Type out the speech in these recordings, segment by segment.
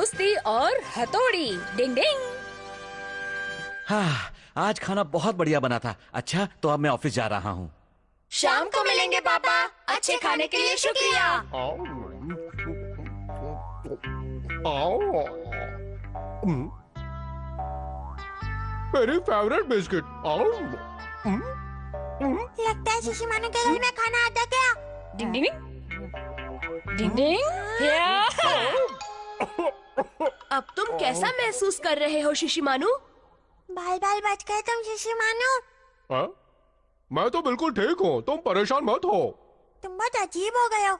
कुश्ती और हथौड़ी। डिंग डिंग। हाँ, आज खाना बहुत बढ़िया बना था। अच्छा, तो अब मैं ऑफिस जा रहा हूँ। शाम को मिलेंगे पापा। अच्छे खाने के लिए शुक्रिया। मेरी फेवरेट बिस्किट। लगता है शिशिमानु के घर में खाना आता क्या? डिंग डिंग डिंग डिंग। अब तुम कैसा महसूस कर रहे हो शिशिमानु? बाल बाल बच गए तुम शिशिमानु। हाँ? मैं तो बिल्कुल ठीक हूँ, तुम परेशान मत हो। तुम बहुत अजीब हो गए हो।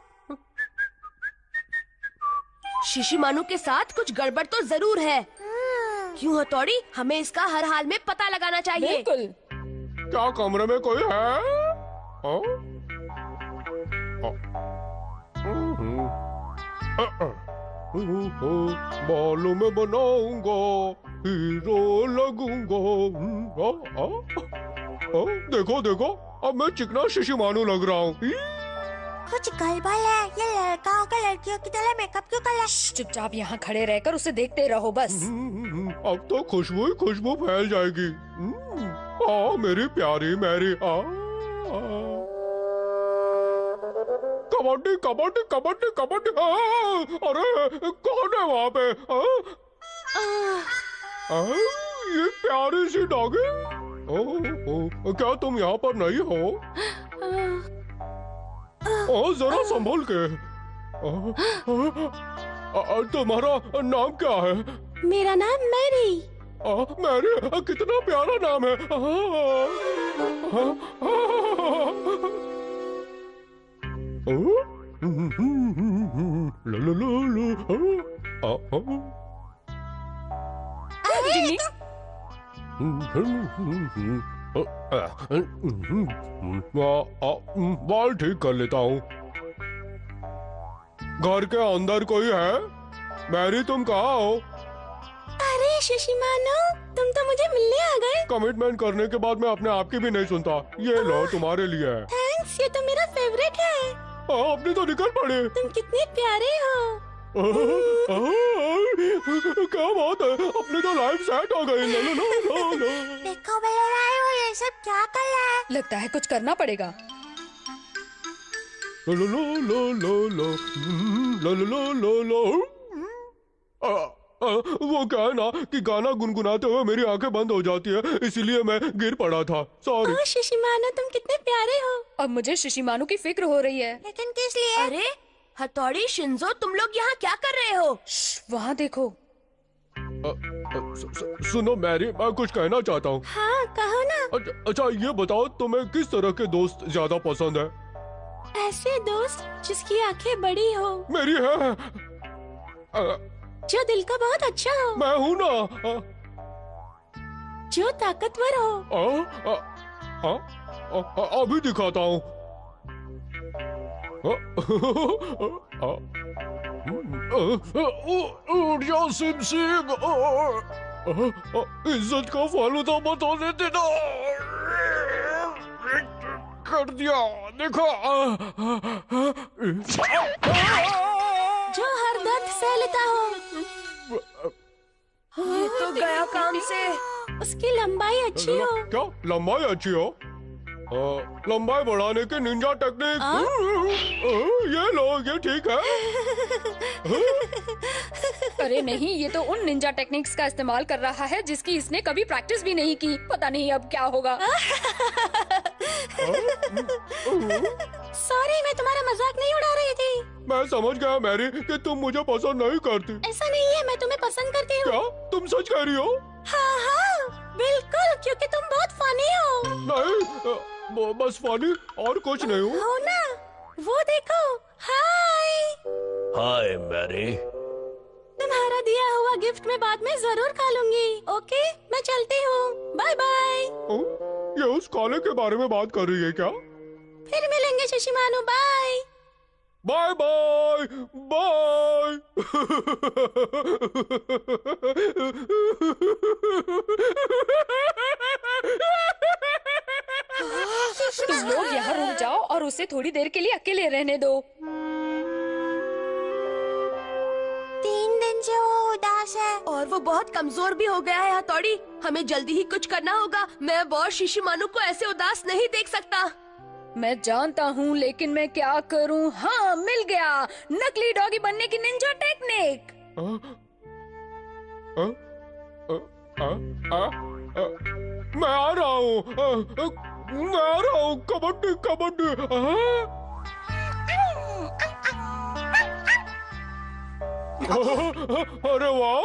शिशिमानु के साथ कुछ गड़बड़ तो जरूर है। क्यों हथौड़ी? हमें इसका हर हाल में पता लगाना चाहिए। बिल्कुल। क्या कमरे में कोई है? हाँ? बालों में बनाऊंगा, हीरो लगूंगा। देखो देखो, अब मैं चिकना शिशिमानु लग रहा हूँ। कुछ गड़बड़ है। ये लड़का होकर लड़कियों की तरह मेकअप क्यों कर रहा है? चुपचाप यहाँ खड़े रहकर उसे देखते रहो बस। अब तो खुशबू ही खुशबू फैल जाएगी। मेरी प्यारी मैरी। कबड्डी कबड्डी कबड्डी कबड्डी। अरे कौन है वहाँ पे? ये प्यारी सी डॉगी। क्या तुम यहाँ पर नहीं हो? जरा संभल के। तुम्हारा नाम क्या है? मेरा नाम मैरी। मैरी, कितना प्यारा नाम है। बाल ठीक कर लेता हूँ। घर के अंदर कोई है? मैरी, तुम कहाँ हो? अरे शिशिमानु, तुम तो मुझे मिलने आ गए। कमिटमेंट करने के बाद मैं अपने आप की भी नहीं सुनता। ये लो, तुम्हारे लिए है। थैंक्स, ये तो मेरा फेवरेट है। अपनी तो निकल पड़े। तुम कितने प्यारे हो। क्या बात है, अपनी तो लाइफ सेट हो गई। देखो बलराम, ये सब क्या कर रहा है? लगता है कुछ करना पड़ेगा। लो लो लो लो लो लो लो लो लो। वो क्या है ना कि गाना गुनगुनाते हुए मेरी आंखें बंद हो जाती है, इसीलिए मैं गिर पड़ा था। सॉरी। शिशिमानु, तुम कितने प्यारे हो। अब मुझे शिशिमानु की फिक्र हो रही है। लेकिन किस लिए? अरे हथौड़ी, शिंजो, तुम लोग यहाँ क्या कर रहे हो? वहाँ देखो। सुनो मैरी, मैं कुछ कहना चाहता हूँ। हाँ, कहो ना। अच्छा ये बताओ, तुम्हें किस तरह के दोस्त ज्यादा पसंद है? ऐसे दोस्त जिसकी आंखें बड़ी हो, मेरी है। जो दिल का बहुत अच्छा हो, मैं हूँ ना। जो ताकतवर हो। अभी दिखाता हूँ। सिम सिम, इज्जत का फालूदा मत होने देना। कर दिया, देखो। जो हर दर्द सह लेता हो। ये तो गया काम से। उसकी लंबाई अच्छी हो। क्या लंबाई अच्छी हो? लंबाई बढ़ाने की निंजा टेक्निक। ये लो, ये ठीक है। अरे नहीं, ये तो उन निंजा टेक्निक्स का इस्तेमाल कर रहा है जिसकी इसने कभी प्रैक्टिस भी नहीं की। पता नहीं अब क्या होगा। सॉरी, मैं तुम्हारा मजाक नहीं उड़ा रही थी। मैं समझ गया मैरी कि तुम मुझे पसंद नहीं करती। ऐसा नहीं है, मैं तुम्हें पसंद करती हूँ। क्या तुम सच कह रही हो? हाँ हाँ बिल्कुल, क्योंकि तुम बहुत फनी हो। नहीं, बस फनी और कुछ नहीं हूँ। हो ना? वो देखो। हाय। हाय मैरी। तुम्हारा दिया हुआ गिफ्ट मैं बाद में जरूर खा लूंगी। ओके, मैं चलती हूँ। Bye bye. ये उस काले के बारे में बात कर रही है क्या? फिर मिलेंगे शिशिमानु। Bye bye bye bye. तुम लोग यहाँ रुक जाओ और उसे थोड़ी देर के लिए अकेले रहने दो। 3 दिन से वो है। और वो बहुत कमजोर भी हो गया है हथौड़ी। हमें जल्दी ही कुछ करना होगा। मैं अब और शिशिमानु को ऐसे उदास नहीं देख सकता। मैं जानता हूँ, लेकिन मैं क्या करूँ? हाँ, मिल गया, नकली डॉगी बनने की निंजा टेक्निक। मैं आ रहा हूँ, मैं आ रहा हूँ। कबड्डी कबड्डी। अरे वाह,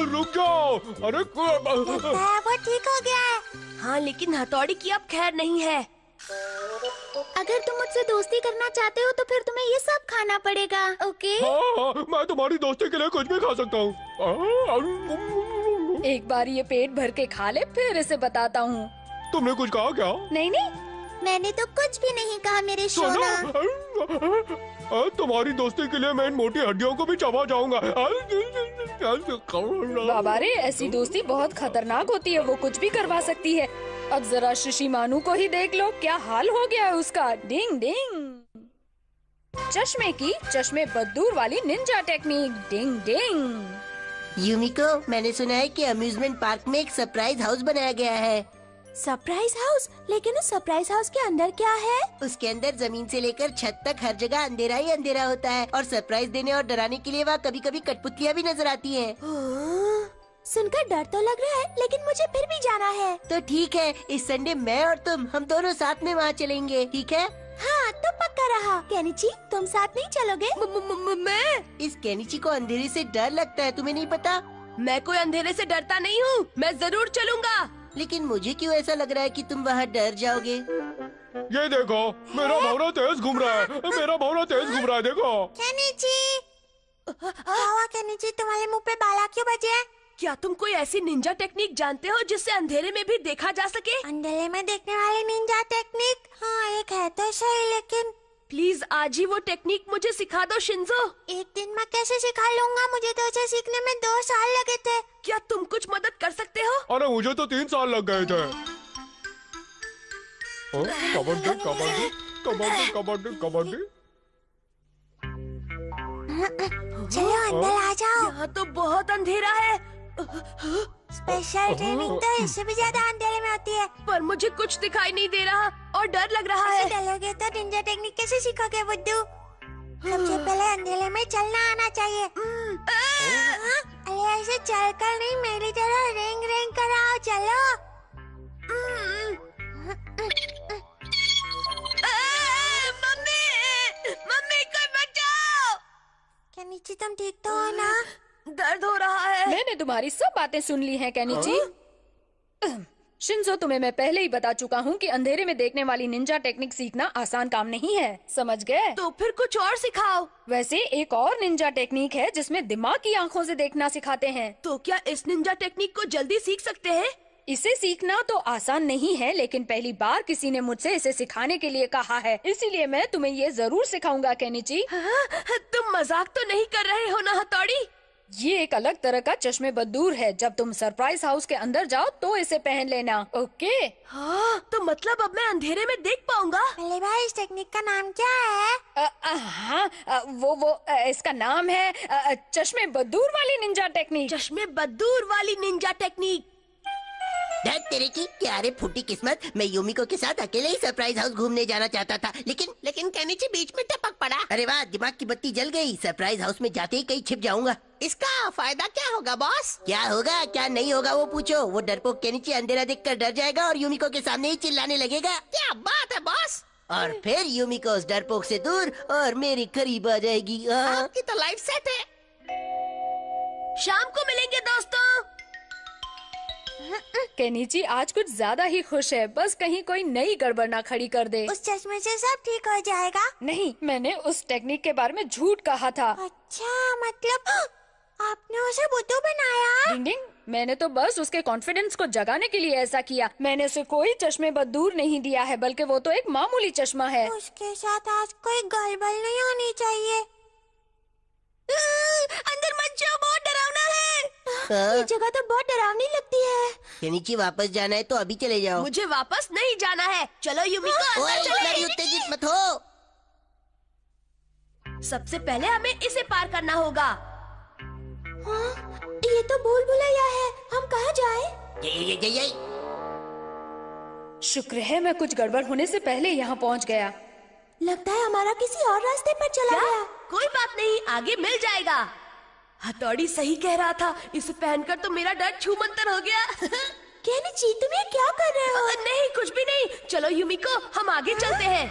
रुक जाओ। अरे लगता है वो ठीक हो गया है। हाँ, लेकिन हथौड़ी की अब खैर नहीं है। अगर तुम मुझसे दोस्ती करना चाहते हो तो फिर तुम्हें ये सब खाना पड़ेगा, ओके? हाँ, मैं तुम्हारी दोस्ती के लिए कुछ भी खा सकता हूँ। एक बार ये पेट भर के खा ले, फिर इसे बताता हूँ। तुमने कुछ कहा क्या? नहीं नहीं, मैंने तो कुछ भी नहीं कहा मेरे सोना। तुम्हारी दोस्ती के लिए मैं इन मोटी हड्डियों को भी चबा जाऊंगा। बाबा रे, ऐसी दोस्ती बहुत खतरनाक होती है, वो कुछ भी करवा सकती है। अब जरा शिशिमानु को ही देख लो, क्या हाल हो गया है उसका। डिंग डिंग। चश्मे की चश्मे बद्दूर वाली निंजा टेक्निक। डिंग डिंग। यूमिको, मैंने सुना है कि अम्यूजमेंट पार्क में एक सरप्राइज हाउस बनाया गया है। Surprise house? लेकिन उस सरप्राइज हाउस के अंदर क्या है? उसके अंदर जमीन से लेकर छत तक हर जगह अंधेरा ही अंधेरा होता है, और सरप्राइज देने और डराने के लिए वहाँ कभी कभी कठपुतलियाँ भी नजर आती हैं। सुनकर डर तो लग रहा है, लेकिन मुझे फिर भी जाना है। तो ठीक है, इस संडे मैं और तुम हम दोनों साथ में वहाँ चलेंगे, ठीक है? हाँ, तो पक्का रहा। केनिची, तुम साथ नहीं चलोगे? मैं इस केनिची को अंधेरे से डर लगता है, तुम्हें नहीं पता? मैं कोई अंधेरे से डरता नहीं हूँ। मैं जरूर चलूंगा। लेकिन मुझे क्यों ऐसा लग रहा है कि तुम वहाँ डर जाओगे? ये देखो, मेरा भौरा तेज घूम रहा है। मेरा भौरा तेज घूम रहा है, देखो। केनिची, केनिची, तुम्हारे मुंह पे बाला क्यों बजे हैं? क्या तुम कोई ऐसी निंजा टेक्निक जानते हो जिससे अंधेरे में भी देखा जा सके? अंधेरे में देखने वाली निंजा टेक्निक? हाँ, एक है तो सही, लेकिन प्लीज आज ही वो टेक्निक मुझे सिखा दो शिंजो। एक दिन मैं कैसे सिखा लूंगा? मुझे तो उसे सीखने में 2 साल लगे थे। क्या तुम कुछ मदद कर सकते हो? अरे मुझे तो 3 साल लग गए थे। कबड्डी कबड्डी कबड्डी कबड्डी कबड्डी। चलो अंदर आ जाओ। यहाँ तो बहुत अंधेरा है। स्पेशल ट्रेनिंग तो इससे भी ज्यादा अंधेरे में होती है। पर मुझे कुछ दिखाई नहीं दे रहा और डर लग रहा है। डलोगे तो निंजा टेक्निक कैसे सीखोगे बुद्धू? सबसे पहले अंधेरे में चलना आना चाहिए। अरे ऐसे चलकर नहीं, मेरी तरह रेंग रेंग कर आओ। चलो। मम्मी, मम्मी कोई बचाओ। क्या नीचे तुम ठीक तो हो ना? दर्द हो रहा है। मैंने तुम्हारी सब बातें सुन ली हैं केनिची। शिंजो, तुम्हें मैं पहले ही बता चुका हूँ कि अंधेरे में देखने वाली निंजा टेक्निक सीखना आसान काम नहीं है, समझ गए? तो फिर कुछ और सिखाओ। वैसे एक और निंजा टेक्निक है जिसमें दिमाग की आंखों से देखना सिखाते हैं। तो क्या इस निंजा टेक्निक को जल्दी सीख सकते हैं? इसे सीखना तो आसान नहीं है, लेकिन पहली बार किसी ने मुझसे इसे सिखाने के लिए कहा है, इसीलिए मैं तुम्हें ये जरूर सिखाऊंगा केनिची। तुम मजाक तो नहीं कर रहे हो ना हथौड़ी? ये एक अलग तरह का चश्मे बद्दूर है। जब तुम सरप्राइज हाउस के अंदर जाओ तो इसे पहन लेना, ओके? हाँ, तो मतलब अब मैं अंधेरे में देख पाऊंगा। पहले भाई, इस टेक्निक का नाम क्या है? हाँ, इसका नाम है चश्मे बद्दूर वाली निंजा टेक्निक। चश्मे बद्दूर वाली निंजा टेक्निक। धत तेरे की, क्या रे फूटी किस्मत। मैं यूमिको के साथ अकेले ही सरप्राइज हाउस घूमने जाना चाहता था, लेकिन केनिची बीच में टपक पड़ा। अरे वाह, दिमाग की बत्ती जल गई। सरप्राइज हाउस में जाते ही कहीं छिप जाऊंगा। इसका फायदा क्या होगा बॉस? क्या होगा क्या नहीं होगा वो पूछो। वो डरपोक केनिची अंधेरा देखकर डर जाएगा और यूमिको के सामने ही चिल्लाने लगेगा। क्या बात है बॉस? और फिर यूमिको उस डरपोक से दूर और मेरे करीब आ जाएगी। आपकी तो लाइफ सेट है। शाम को मिलेंगे दोस्तों। केनिची आज कुछ ज्यादा ही खुश है, बस कहीं कोई नई गड़बड़ ना खड़ी कर दे। उस चश्मे से सब ठीक हो जाएगा? नहीं, मैंने उस टेक्निक के बारे में झूठ कहा था। अच्छा, मतलब आपने उसे बुद्धू बनाया? डिंग डिंग, मैंने तो बस उसके कॉन्फिडेंस को जगाने के लिए ऐसा किया। मैंने उसे कोई चश्मे बद्दूर नहीं दिया है, बल्कि वो तो एक मामूली चश्मा है। उसके साथ आज कोई गड़बड़ नहीं होनी चाहिए। अंदर मत जाओ, बहुत डरावना है। ये जगह तो बहुत डरावनी लगती है। केनिची, वापस जाना है तो अभी चले जाओ। मुझे वापस नहीं जाना है। चलो यूमिको, ओए, अंदर इतना भी चले। उत्तेजित मत हो। सबसे पहले हमें इसे पार करना होगा। हाँ, तो भूल भुलैया है, हम कहाँ जाएं? ये शुक्र है मैं कुछ गड़बड़ होने से पहले यहाँ पहुँच गया। लगता है हमारा किसी और रास्ते पर चला क्या? गया। कोई बात नहीं, आगे मिल जाएगा। हथौड़ी सही कह रहा था, इसे पहनकर तो मेरा डर छूमंतर हो गया। केनिची, तुम ये क्या कर रहे हो? नहीं, कुछ भी नहीं। चलो युमिको, हम आगे चलते हैं।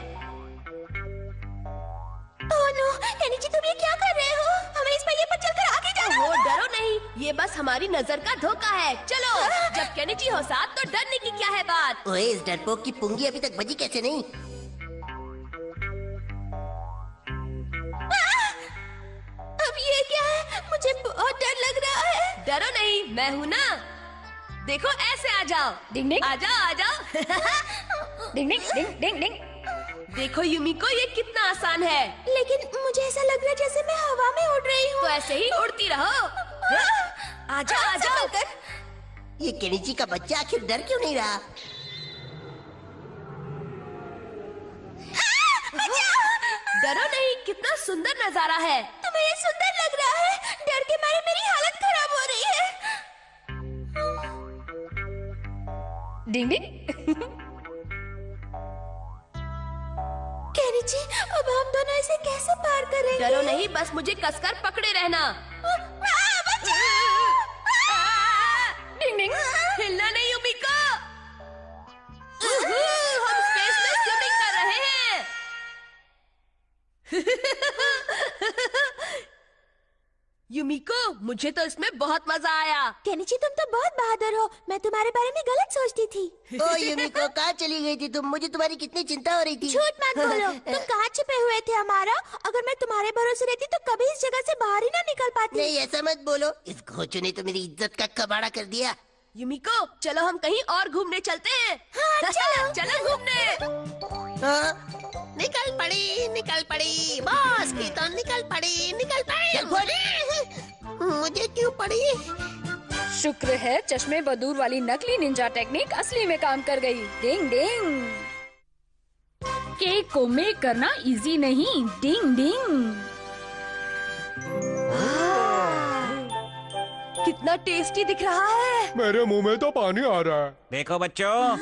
ओह नो, केनिची तुम ये क्या कर रहे हो? हमें इस पहिए पर चलकर आगे जाना वो होगा। डरो नहीं, ये बस हमारी नजर का धोखा है। चलो, जब केनिची हो साथ तो डरने की क्या है बात। ओए, इस डरपोक की पुंगी अभी तक बजी कैसे नहीं? अब ये क्या है? मुझे बहुत डर लग रहा है। डरो नहीं, मैं हूँ ना। देखो ऐसे आ जाओ। डिंग डिंग आ जाओ, आ जाओ। डिंग डिंग डिंग डिंग डिंग। देखो युमिको, ये कितना आसान है। लेकिन मुझे ऐसा लग रहा है जैसे मैं हवा में उड़ रही हूँ। तो ऐसे ही उड़ती रहो। आ जाओ, आ जाओ। ये केनिची का बच्चा आखिर डर क्यों नहीं रहा? डरो नहीं, कितना सुंदर नजारा है। तुम्हें ये सुंदर लग रहा है? डर के मारे मेरी हालत खराब हो रही है। डिंग डिंग। केनिची, अब हम दोनों इसे कैसे पार करेंगे? डरो नहीं, बस मुझे कसकर पकड़े रहना। डिंग डिंग। हिलना नहीं युमिको। हम स्पेस में स्विमिंग कर रहे हैं। युमिको, मुझे तो इसमें बहुत मजा आया। केनिची, तुम तो बहुत बहादुर हो। मैं तुम्हारे बारे में गलत सोचती थी। ओ युमिको, कहाँ चली गई थी तुम? मुझे तुम्हारी कितनी चिंता हो रही थी। झूठ मत बोलो। तुम कहाँ छिपे हुए थे हमारा? अगर मैं तुम्हारे भरोसे रहती तो कभी इस जगह से बाहर ही ना निकल पाती। नहीं, ऐसा मत बोलो। इस घोचू ने तो मेरी इज्जत का कबाड़ा कर दिया। युमिको, चलो हम कहीं और घूमने चलते हैं। हाँ, चलो। चलो घूमने। हाँ, निकल पड़ी बॉस की तो निकल पड़ी। मुझे क्यों पड़ी? शुक्र है चश्मे बदूर वाली नकली निंजा टेक्निक असली में काम कर गई। डिंग डिंग। केक को मेक करना इजी नहीं। डिंग डिंग। कितना टेस्टी दिख रहा है। मेरे मुंह में तो पानी आ रहा है। देखो बच्चों,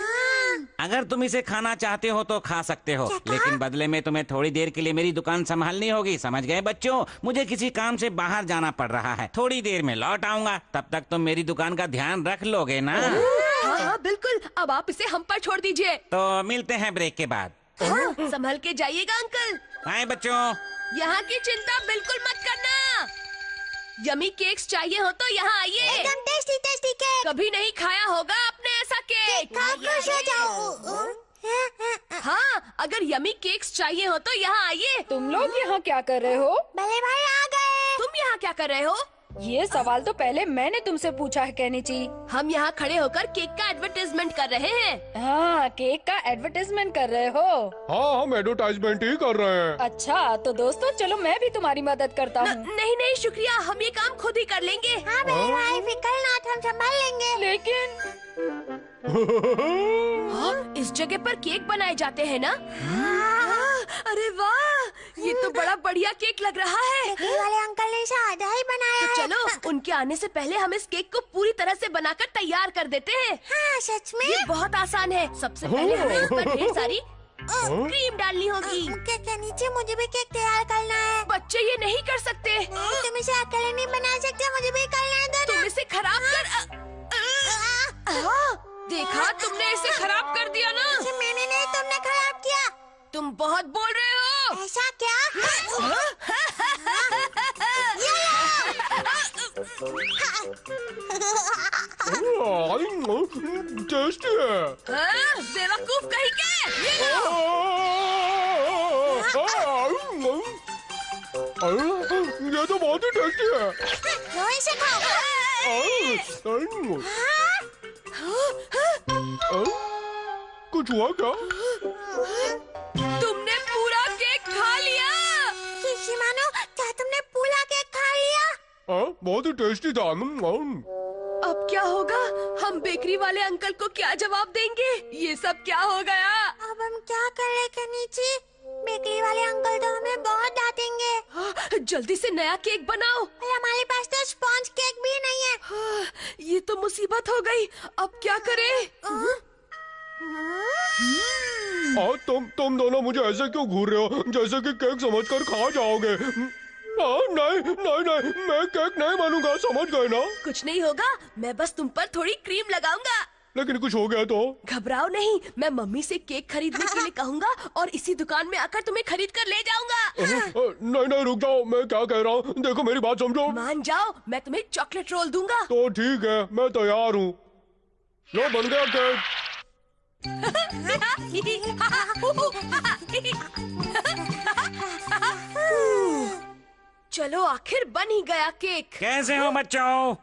अगर तुम इसे खाना चाहते हो तो खा सकते हो, लेकिन बदले में तुम्हें थोड़ी देर के लिए मेरी दुकान संभालनी होगी। समझ गए बच्चों? मुझे किसी काम से बाहर जाना पड़ रहा है। थोड़ी देर में लौट आऊंगा। तब तक तुम मेरी दुकान का ध्यान रख लोगे ना? हाँ हाँ बिल्कुल। अब आप इसे हम पर छोड़ दीजिए। तो मिलते हैं ब्रेक के बाद। हाँ, संभल के जाइएगा अंकल। बाय बच्चों। यहाँ की चिंता बिल्कुल मत करना। यमी केक्स चाहिए हो तो यहाँ आइए। एकदम टेस्टी टेस्टी केक। कभी नहीं खाया होगा आपने ऐसा केक। खुश हो जाओ। हाँ, अगर यमी केक्स चाहिए हो तो यहाँ आइए। तुम लोग यहाँ क्या कर रहे हो? भले भाई आ गए। तुम यहाँ क्या कर रहे हो? ये सवाल तो पहले मैंने तुमसे पूछा है केनिची। हम यहाँ खड़े होकर केक का एडवर्टाइजमेंट कर रहे हैं। हाँ, केक का एडवर्टाइजमेंट कर रहे हो? हाँ, हम एडवर्टाइजमेंट ही कर रहे हैं। अच्छा, तो दोस्तों चलो मैं भी तुम्हारी मदद करता हूँ। नहीं नहीं शुक्रिया, हम ये काम खुद ही कर लेंगे। हाँ भले भाई, फिकर ना, हम संभाल लेंगे। लेकिन हाँ, इस जगह पर केक बनाए जाते हैं ना? हाँ, अरे वाह, ये तो बड़ा बढ़िया केक लग रहा है। बेकरी वाले अंकल ने इसे आधा ही बनाया तो है। चलो, उनके आने से पहले हम इस केक को पूरी तरह से बनाकर तैयार कर देते हैं। हाँ, सच में? ये बहुत आसान है। सबसे पहले हमें इस पर ढेर सारी क्रीम डालनी होगी। केक के नीचे मुझे भी केक तैयार करना है। बच्चे ये नहीं कर सकते। नहीं, तुम इसे अकेले नहीं बना सकते, मुझे भी करना है। तुम इसे खराब कर हाँ, देखा, तुमने इसे खराब कर दिया ना। मैंने नहीं, तुमने खराब किया। तुम बहुत बोल रहे हो। ऐसा क्या? टेस्टी है। हाँ, बेवकूफ कहीं के। ये लो। ये तो बहुत ही टेस्टी है। लो इसे खाओ। कुछ हुआ क्या? तुमने पूरा केक खा लिया। शिमानो, क्या तुमने पूरा केक खा लिया? बहुत ही टेस्टी था। अब क्या होगा? हम बेकरी वाले अंकल को क्या जवाब देंगे? ये सब क्या हो गया? अब हम क्या करें केनिची? बेकरी वाले अंकल तो हमें बहुत डांटेंगे। हाँ, जल्दी से नया केक बनाओ। और हमारे पास तो स्पॉन्ज केक भी नहीं है। मुसीबत हो गई। अब क्या करें? तुम दोनों मुझे ऐसे क्यों घूर रहे हो, जैसे कि केक समझकर खा जाओगे? नहीं नहीं नहीं, मैं केक नहीं बनूंगा, समझ गए ना? कुछ नहीं होगा, मैं बस तुम पर थोड़ी क्रीम लगाऊंगा। लेकिन कुछ हो गया तो? घबराओ नहीं, मैं मम्मी से केक खरीदने के लिए कहूँगा और इसी दुकान में आकर तुम्हें खरीद कर ले जाऊंगा। नहीं नहीं, रुक जाओ, मैं क्या कह रहा हूँ, देखो मेरी बात समझो। मान जाओ, मैं तुम्हें चॉकलेट रोल दूंगा। तो ठीक है, मैं तैयार हूँ। लो बन गया केक। चलो आखिर बन ही गया केक। कैसे हो बच्चों?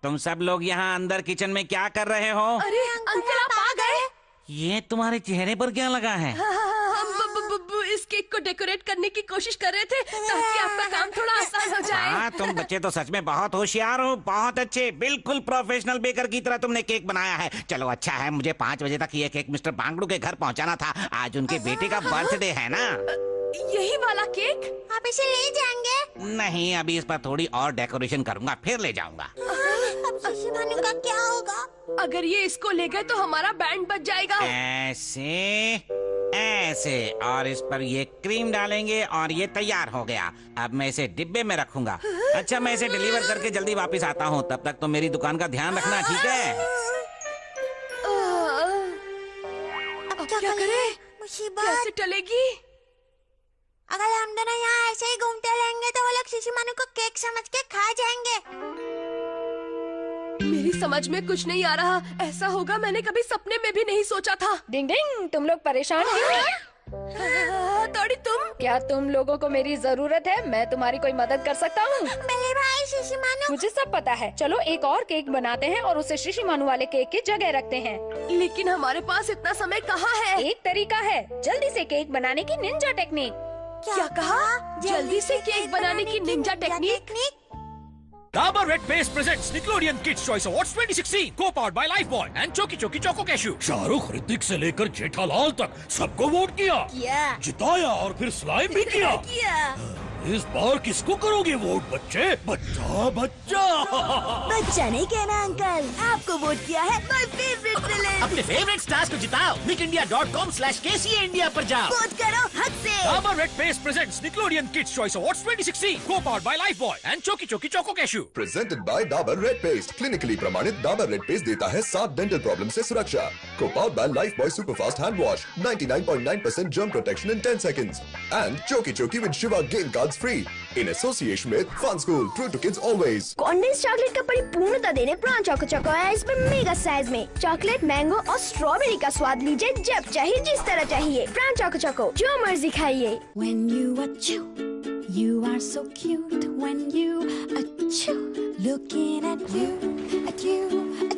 तुम सब लोग यहाँ अंदर किचन में क्या कर रहे हो? अरे अंकल आप आ गए। ये तुम्हारे चेहरे पर क्या लगा है? हम इस केक को डेकोरेट करने की कोशिश कर रहे थे ताकि आपका काम थोड़ा आसान हो जाए। हाँ, तुम बच्चे तो सच में बहुत होशियार हो, बहुत अच्छे, बिल्कुल प्रोफेशनल बेकर की तरह तुमने केक बनाया है। चलो अच्छा है, मुझे 5 बजे तक ये केक मिस्टर बांगड़ू के घर पहुँचाना था। आज उनके बेटे का बर्थडे है ना। यही वाला केक? आप इसे ले जाएंगे? नहीं, अभी इस पर थोड़ी और डेकोरेशन करूंगा, फिर ले जाऊंगा। अब शिशु भानु का क्या होगा? अगर ये इसको ले गए तो हमारा बैंड बच जाएगा। ऐसे ऐसे, और इस पर ये क्रीम डालेंगे और ये तैयार हो गया। अब मैं इसे डिब्बे में रखूंगा। अच्छा, मैं इसे डिलीवर करके जल्दी वापस आता हूँ, तब तक तो मेरी दुकान का ध्यान रखना, ठीक है? अब क्या करें? मुसीबत। कैसे टलेगी? अगर हम दोनों यहाँ ऐसे ही घूमते रहेंगे तो वो लोग शिशु भानु को केक समझ के खा जाएंगे। मेरी समझ में कुछ नहीं आ रहा। ऐसा होगा मैंने कभी सपने में भी नहीं सोचा था। डिंग डिंग, तुम लोग परेशान हैं? तोड़ी तुम? क्या तुम लोगों को मेरी जरूरत है? मैं तुम्हारी कोई मदद कर सकता हूँ? मेरे भाई शिशु भानु। मुझे सब पता है। चलो एक और केक बनाते हैं और उसे शिशु भानु वाले केक की जगह रखते हैं। लेकिन हमारे पास इतना समय कहाँ है? एक तरीका है, जल्दी से केक बनाने की निंजा टेक्निक। क्या कहा? जल्दी से केक बनाने की Ninja technique? Dabur Red Paste presents Nickelodeon Kids Choice Awards 2016, co-powered by Lifebuoy and Choki Choki Choco Cashew. Shahrukh, Hrithik से लेकर जेठालाल तक सबको वोट किया, जिताया और फिर स्लाइम भी किया। इस बार किसको करोगे वोट बच्चे? बच्चा बच्चा बच्चा नहीं कहना अंकल, आपको वोट किया है माय फेवरेट विलेन। अपने फेवरेट स्टार्स को जिताओ। nicindia.com/KCA India पर जाओ। वोट करो हद से। Dabur Red Paste presents Nickelodeon Kids Choice Awards 2016, co-powered by Lifebuoy and Choki Choki Choco Cashew. Presented by Dabur Red Paste. Clinically प्रमाणित Dabur Red Paste देता है 7 डेंटल प्रॉब्लम से सुरक्षा। Co-powered by Lifebuoy Superfast Hand Wash, 99.9% germ protection in 10 seconds. And Choki Choki with Shiva Game Cards free in association with Fun School. True to kids always. Condense chocolate का परिपूर्णता देने प्राण choco choco है इसमें mega size में। Chocolate, mango और strawberry का स्वाद लीजिए जब चाहिए, जिस तरह चाहिए। प्राण चोको चोको, जो मर्जी खाइए। When you chew, you are so cute. When you chew, looking at you,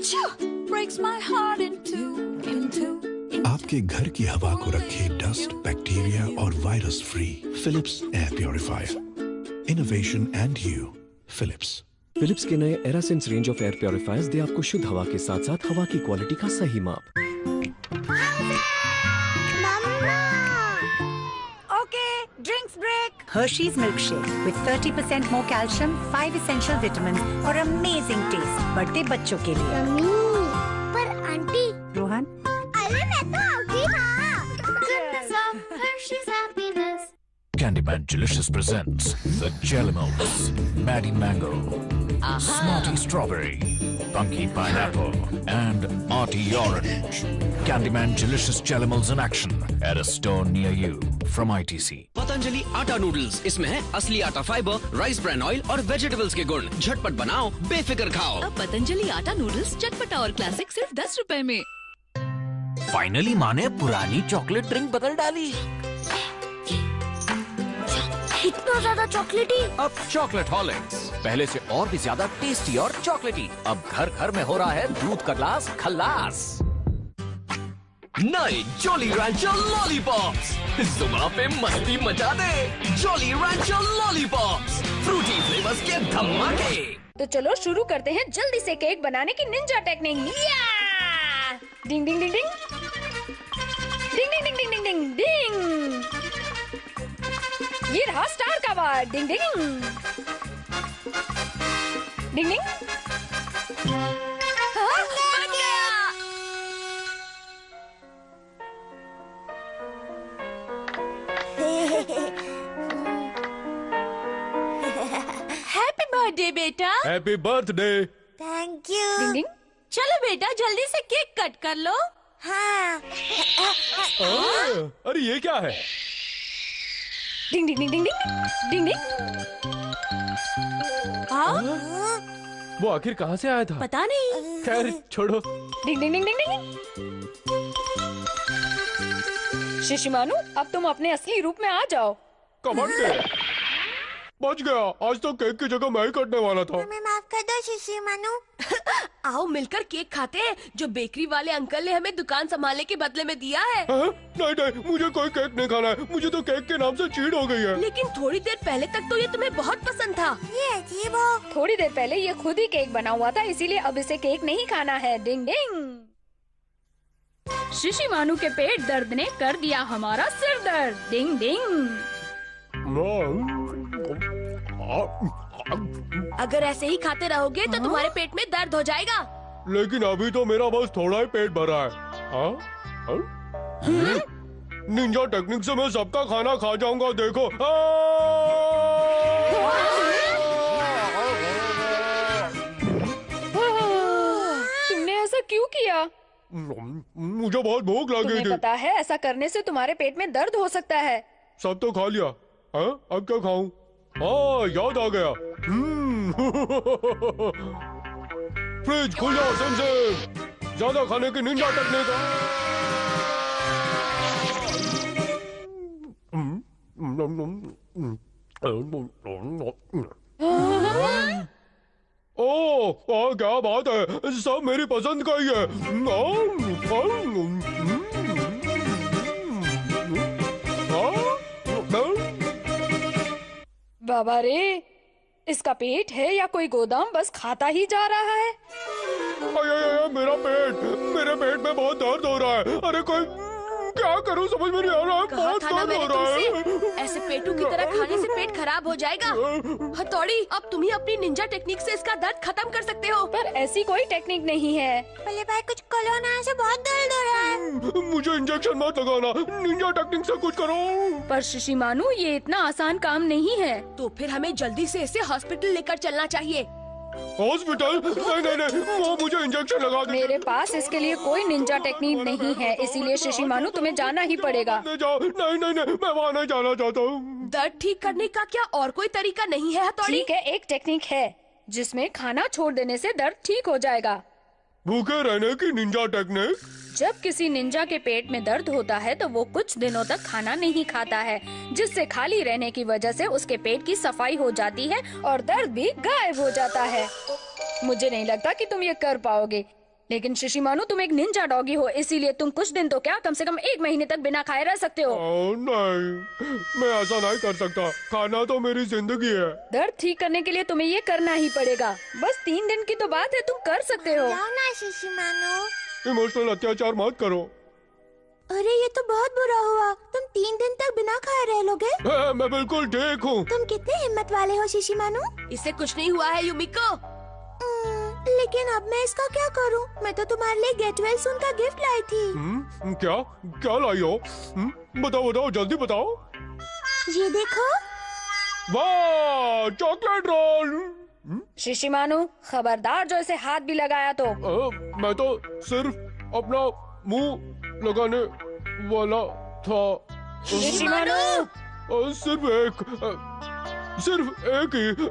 chew, breaks my heart into. आपके घर की हवा को रखे डस्ट, बैक्टीरिया और virus free. Philips air purifier, innovation and you. Philips के नए AeraSense range of air purifiers दे आपको शुद्ध हवा के साथ साथ हवा की क्वालिटी का सही माप। Okay, drinks break. Hershey's milkshake with 30% more calcium, 5 essential vitamins और amazing taste। बढ़ते बच्चों के लिए। पर आंटी। रोहन। अरे मैं तो आउटी था। Goodness of Hershey's happiness. Candyman Delicious presents the Jellimals, Maddie Mango, Smarty Strawberry, Punky Pineapple, and Arty Orange. Candyman Delicious Jellimals in action at a store near you from ITC. Patanjali आटा noodles, इसमें है असली आटा fibre, rice bran oil और vegetables के गुण। झटपट बनाओ, बेफिक्र खाओ। अब पतंजलि आटा नूडल्स चटपटा और क्लासिक सिर्फ 10 रुपए में। फाइनली माँ ने पुरानी चॉकलेट ड्रिंक बदल डाली। इतना ज्यादा चॉकलेटी। अब चॉकलेट हॉलिक्स पहले से और भी ज्यादा टेस्टी और चॉकलेटी। अब घर घर में हो रहा है दूध का ग्लास खल्लास। नए जॉली रैंचर लॉलीपॉप्स, जुमा पे मस्ती मचा दे। Jolly Rancher lollipops, Frooti flavours के धमाके। तो चलो शुरू करते हैं जल्दी से केक बनाने की निंजा टेक्निक। डिंग ding ding ding ding ding ding ding ding डिंग। ये रहा स्टार का वार। डिंग डिंग डिंग डिंग। बेटा। Happy birthday. Thank you. Ding ding. चलो बेटा जल्दी से केक कट कर लो। हाँ। अरे ये क्या है? डिंग ding ding ding ding ding डिंग। हाँ? वो आखिर कहाँ से आया था? पता नहीं। खैर छोड़ो। डिंग डिंग डिंग डिंग डिंग। शिशिमानु अब तुम अपने असली रूप में आ जाओ। कमांडर बच गया। आज तो केक की जगह मैं ही कटने वाला था। हमें माफ कर दो शिशिमानु। आओ मिलकर केक खाते हैं जो बेकरी वाले अंकल ने हमें दुकान संभालने के बदले में दिया है। नहीं नहीं, मुझे कोई केक नहीं खाना है। मुझे तो केक के नाम से चीड़ हो गई है। लेकिन थोड़ी देर पहले तक तो ये तुम्हें बहुत पसंद था। ये अजीब हो। थोड़ी देर पहले ये खुद ही केक बना हुआ था, इसीलिए अब इसे केक नहीं खाना है। डिंग डिंग। शिशिमानु के पेट दर्द ने कर दिया हमारा सिर दर्द। डिंग डिंग। अगर ऐसे ही खाते रहोगे तो तुम्हारे पेट में दर्द हो जाएगा। लेकिन अभी तो मेरा बस थोड़ा ही पेट भरा है। हाँ? हाँ? निंजा टेक्निक से मैं सबका खाना खा जाऊंगा। देखो। तुमने ऐसा क्यों किया? मुझे बहुत भूख लगी तुम्हें थी। पता है ऐसा करने से तुम्हारे पेट में दर्द हो सकता है। सब तो खा लिया। हाँ? अब क्या खाऊं? हाँ याद आ गया। फ्रिज खुल जाओ सनसे। ज्यादा खाने की निंजा टेक्निक। ओह क्या बात है, सब मेरी पसंद का ही है। बाबा रे, इसका पेट है या कोई गोदाम बस खाता ही जा रहा है। मेरे पेट में बहुत दर्द हो रहा है। अरे कोई क्या करूं समझ में नहीं आ रहा है। कहा बहुत था ना दर्द मैंने हो रहा है। तुमसे, ऐसे पेटू की तरह खाने से पेट खराब हो जाएगा। हथौड़ी, अब तुम ही अपनी निंजा टेक्निक से इसका दर्द खत्म कर सकते हो। पर ऐसी कोई टेक्निक नहीं है। पहले भाई कुछ करो ना, से बहुत दर्द हो रहा है। मुझे इंजेक्शन मत लगाना, निंजा टेक्निक से कुछ करो। पर शिशिमानु ये इतना आसान काम नहीं है। तो फिर हमें जल्दी से इसे हॉस्पिटल लेकर चलना चाहिए। हॉस्पिटल? नहीं, वो मुझे इंजेक्शन लगा दे। मेरे पास इसके लिए कोई निंजा टेक्निक नहीं है, इसीलिए शिशिमानु तुम्हें जाना ही पड़ेगा। नहीं, मैं वहाँ नहीं जाना चाहता हूँ। दर्द ठीक करने का क्या और कोई तरीका नहीं है हथौड़ी? ठीक है, एक टेक्निक है जिसमें खाना छोड़ देने से दर्द ठीक हो जाएगा। भूखे रहने की निंजा टेक्निक? जब किसी निंजा के पेट में दर्द होता है तो वो कुछ दिनों तक खाना नहीं खाता है, जिससे खाली रहने की वजह से उसके पेट की सफाई हो जाती है और दर्द भी गायब हो जाता है। मुझे नहीं लगता कि तुम ये कर पाओगे, लेकिन शिशिमानु तुम एक निंजा डॉगी हो, इसीलिए तुम कुछ दिन तो क्या कम से कम 1 महीने तक बिना खाए रह सकते हो। नहीं, मैं ऐसा नहीं कर सकता। खाना तो मेरी जिंदगी है। दर्द ठीक करने के लिए तुम्हें ये करना ही पड़ेगा। बस 3 दिन की तो बात है, तुम कर सकते हो। जाओ ना शिशिमानु। इमोशनल अत्याचार मत करो। अरे ये तो बहुत बुरा हुआ। तुम 3 दिन तक बिना खाए रह लोगे? मैं बिल्कुल ठीक हूँ। तुम कितने हिम्मत वाले हो शिशिमानु। इससे कुछ नहीं हुआ है युमिको। लेकिन अब मैं इसका क्या करूं? मैं तो तुम्हारे लिए गेट वेल सून का गिफ्ट लाई थी। क्या लाई हो? बताओ जल्दी बताओ। ये देखो। वाह, चॉकलेट रोल। शिशिमानु खबरदार जो इसे हाथ भी लगाया तो। मैं तो सिर्फ अपना मुंह लगाने वाला था। शिशिमानु सिर्फ एक ही।